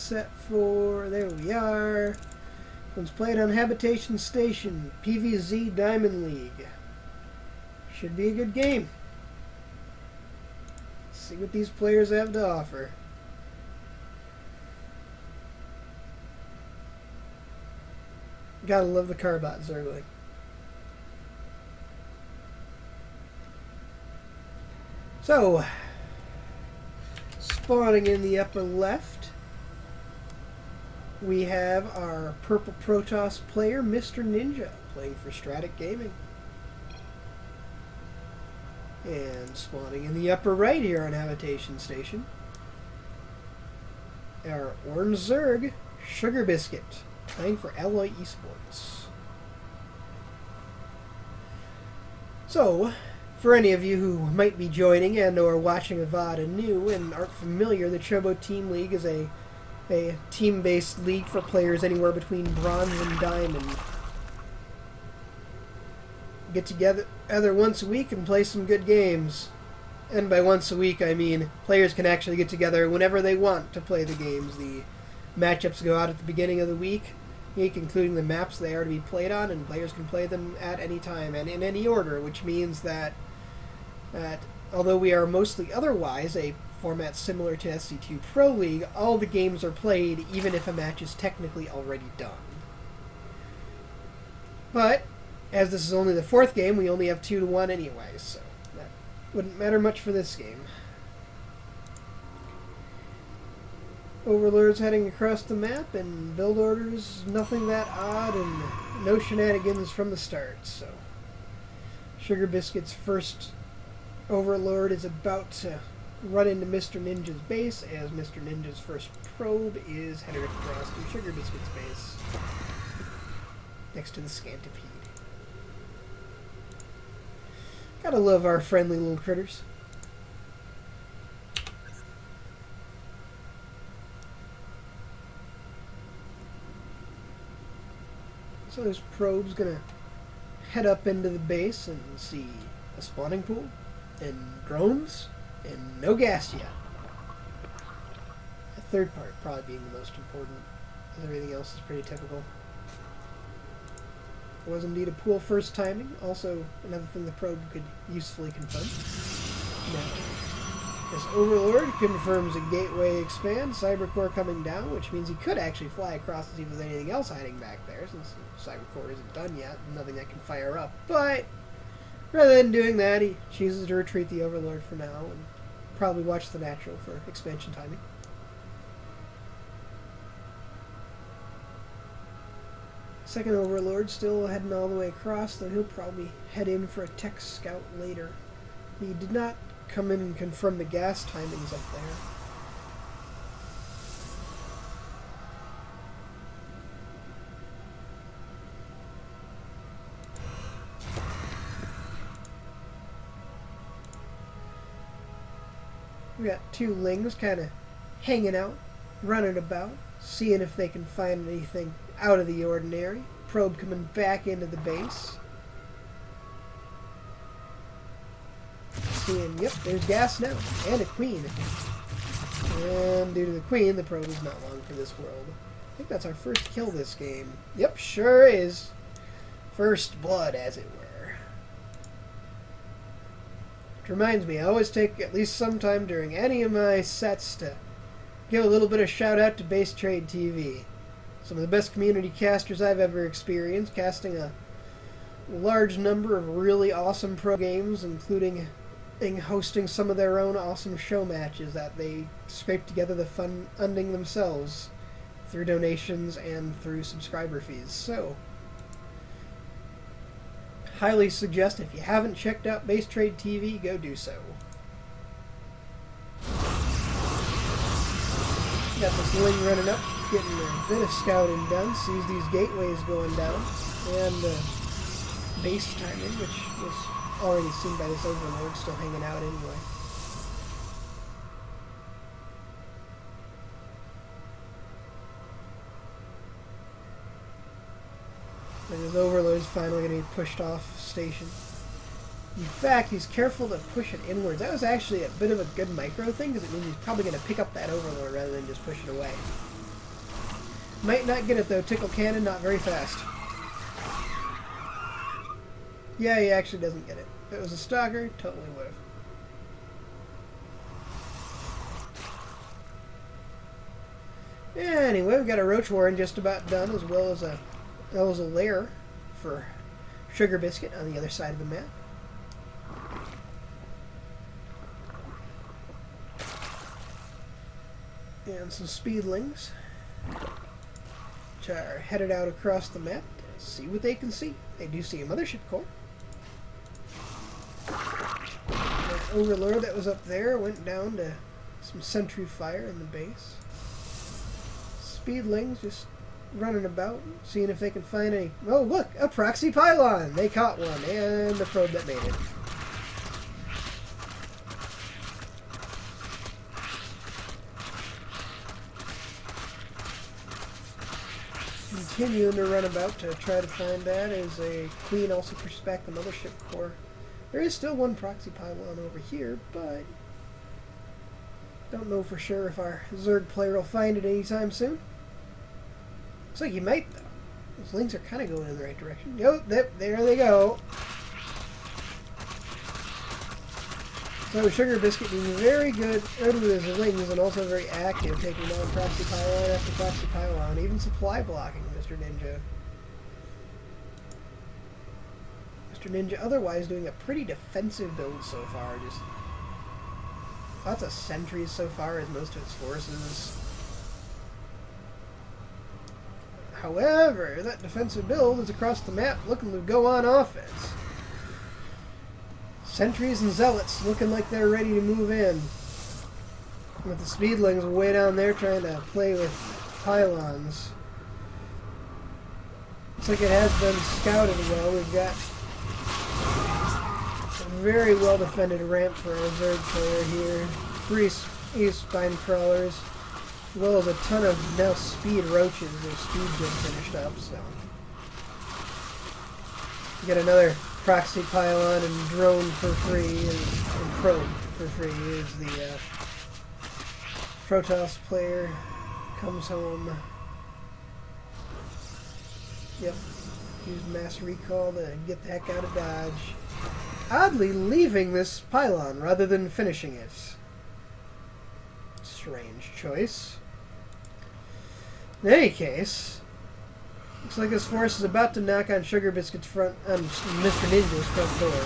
set for... There we are. One's played on Habitation Station. PVZ Diamond League. Should be a good game. Let's see what these players have to offer. Gotta love the Carbot Zergling. So, spawning in the upper left, we have our Purple Protoss player, MrNinja, playing for StratK Gaming. And spawning in the upper right here on Habitation Station, our Orange Zerg, Sugarbiscuit, playing for Alloy eSports. So, for any of you who might be joining and or watching a VOD anew and aren't familiar, the Chobo Team League is a team-based league for players anywhere between bronze and diamond. Get together once a week and play some good games. And by once a week, I mean players can actually get together whenever they want to play the games. The matchups go out at the beginning of the week, including the maps they are to be played on, and players can play them at any time and in any order, which means that although we are mostly otherwise a format similar to SC2 Pro League, all the games are played even if a match is technically already done. But, as this is only the 4th game, we only have 2-1 anyway, so that wouldn't matter much for this game. Overlords heading across the map, and build orders, nothing that odd, and no shenanigans from the start, so Sugarbiscuit's first Overlord is about to run into MrNinja's base, as MrNinja's first probe is headed across to Sugarbiscuit's base, next to the Scantipede. Gotta love our friendly little critters. So this probe's gonna head up into the base and see a spawning pool, and drones, and no gas yet. The third part probably being the most important, as everything else is pretty typical. It was indeed a pool first timing, also another thing the probe could usefully confirm. Now, this Overlord confirms a gateway expand, Cybercore coming down, which means he could actually fly across to see if there's anything else hiding back there, since Cybercore isn't done yet, nothing that can fire up. But rather than doing that, he chooses to retreat the Overlord for now, and probably watch the natural for expansion timing. Second Overlord still heading all the way across, though he'll probably head in for a tech scout later. He did not come in and confirm the gas timings up there. We got two Lings kind of hanging out, running about, seeing if they can find anything out of the ordinary. Probe coming back into the base. Seeing, yep, there's gas now, and a queen. And due to the queen, the probe is not long for this world. I think that's our first kill this game. Yep, sure is. First blood, as it were. Which reminds me, I always take at least some time during any of my sets to give a little bit of shout out to Base Trade TV. Some of the best community casters I've ever experienced, casting a large number of really awesome pro games, including hosting some of their own awesome show matches that they scrape together the funding themselves through donations and through subscriber fees. So, highly suggest if you haven't checked out Base Trade TV, go do so. Got this Ling running up, getting a bit of scouting done, sees these gateways going down, and base timing, which was already seen by this Overlord, still hanging out anyway. And his Overlord is finally going to be pushed off station. In fact, he's careful to push it inwards. That was actually a bit of a good micro thing, because it means he's probably going to pick up that Overlord rather than just push it away. Might not get it though. Tickle Cannon, not very fast. Yeah, he actually doesn't get it. If it was a stalker, totally would have. Anyway, we've got a Roach Warren just about done, as well as a lair for Sugarbiscuit on the other side of the map. And some speedlings, which are headed out across the map to see what they can see. They do see a mothership core. That Overlord that was up there went down to some sentry fire in the base. Speedlings just running about, seeing if they can find any... Oh, look! A proxy pylon! They caught one, and the probe that made it. Continuing to run about to try to find that as a Queen also pushes back the mothership core. There is still one proxy pylon over here, but don't know for sure if our Zerg player will find it anytime soon. Looks like he might, though. Those links are kind of going in the right direction. Yep, there they go. So Sugarbiscuit being very good with his lings and also very active, taking down proxy pylon after proxy pylon, even supply blocking MrNinja. MrNinja otherwise doing a pretty defensive build so far. Just lots of sentries so far as most of his forces. However, that defensive build is across the map looking to go on offense. Sentries and Zealots looking like they're ready to move in. With the Speedlings way down there trying to play with pylons. Looks like it has been scouted well. We've got a very well defended ramp for our Zerg player here. 3 East Spine Crawlers. As well as a ton of now speed roaches. Their speed just finished up, so. We got another proxy pylon and drone for free, and probe for free is the Protoss player comes home. Yep, used mass recall to get the heck out of Dodge. Oddly leaving this pylon rather than finishing it. Strange choice. In any case, looks like this force is about to knock on Sugarbiscuit's front, on MrNinja's front door.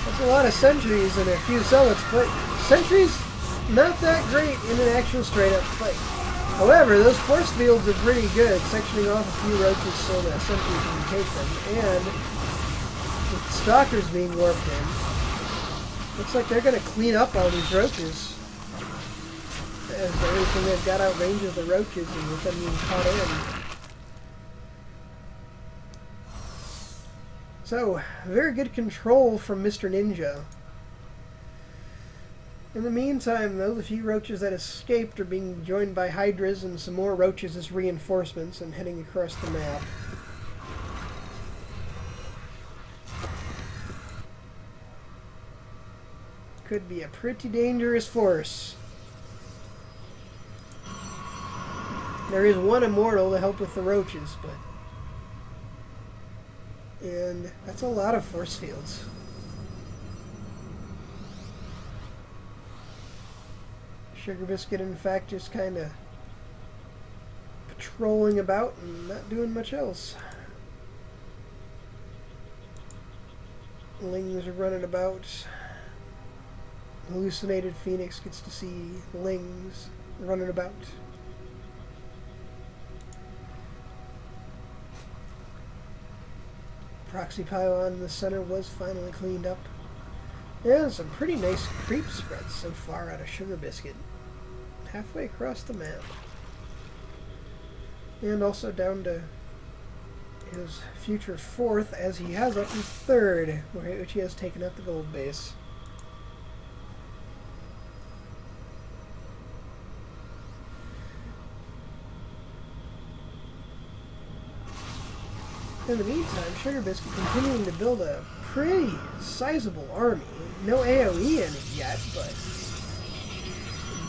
That's a lot of sentries and a few zealots, but sentries not that great in an actual straight-up fight. However, those force fields are pretty good, sectioning off a few roaches so that sentries can take them, and with the stalkers being warped in, looks like they're going to clean up all these roaches. As everything they've got outranges the roaches and with them being caught in. So, very good control from MrNinja. In the meantime, though, the few roaches that escaped are being joined by Hydras and some more roaches as reinforcements and heading across the map. Could be a pretty dangerous force. There is one immortal to help with the roaches, but... And that's a lot of force fields. Sugarbiscuit, in fact, just kind of patrolling about and not doing much else. Lings are running about. Hallucinated Phoenix gets to see Lings running about. Proxy pylon in the center was finally cleaned up. Yeah, some pretty nice creep spreads so far out of Sugarbiscuit. Halfway across the map. And also down to his future 4th, as he has up his 3rd, which he has taken out the gold base. In the meantime, Sugarbiscuit continuing to build a pretty sizable army. No AoE in it yet, but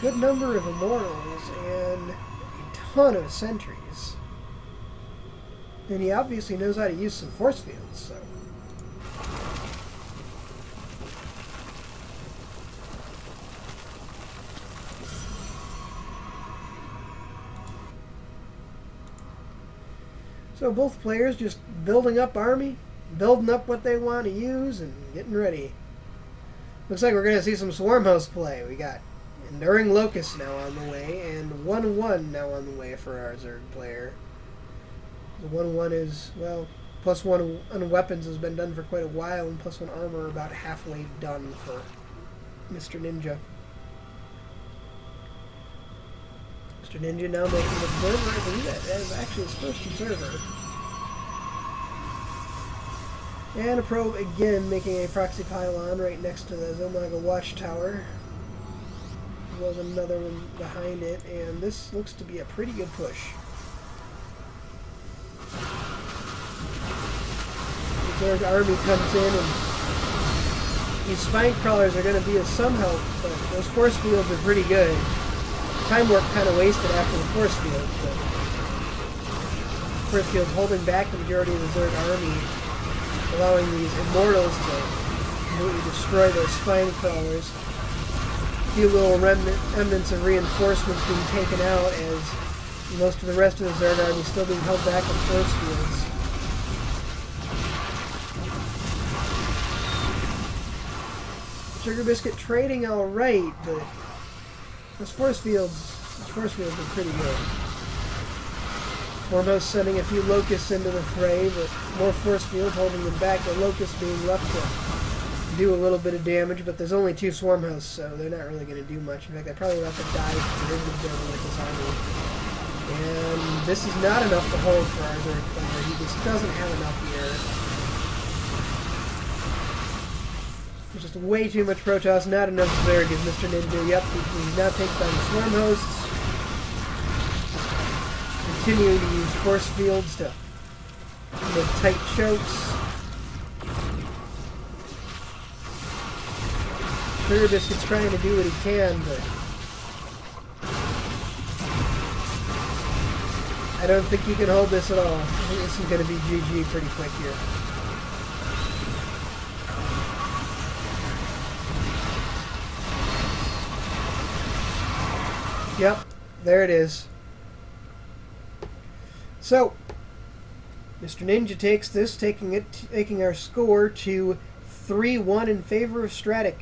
good number of immortals and a ton of sentries. And he obviously knows how to use some force fields, so. So both players just building up army, building up what they want to use, and getting ready. Looks like we're going to see some Swarm Host play. We got Enduring Locust now on the way, and 1-1 now on the way for our Zerg player. The 1-1 is, well, +1 on weapons has been done for quite a while, and +1 armor about halfway done for MrNinja. MrNinja now making an observer. I believe that is actually his first observer. And a probe again making a proxy pylon right next to the Zomaga watchtower. As well as another one behind it, and this looks to be a pretty good push. The Zerg army comes in, and these spine crawlers are going to be of some help, but those force fields are pretty good. Time warp kind of wasted after the force field, but force field's holding back the majority of the Zerg army, allowing these immortals to completely destroy those spine crawlers. A few little remnants of reinforcements being taken out as most of the rest of the Zerg army still being held back with force fields. Sugarbiscuit trading alright, but those force fields are pretty good. Foremost sending a few locusts into the fray, but more force fields holding them back. The locusts being left to do a little bit of damage, but there's only 2 swarm hosts, so they're not really going to do much. In fact, they probably have to die because they're going to go with this army. And this is not enough to hold for our Zerg player. He just doesn't have enough here. There's just way too much Protoss, not enough Zerg as MrNinja. Yep, he now takes down the swarm hosts. Continuing to use force fields to make tight chokes. Sugarbiscuit's trying to do what he can, but I don't think he can hold this at all. I think this is going to be GG pretty quick here. Yep, there it is. So, MrNinja takes this, taking our score to 3-1 in favor of StratK.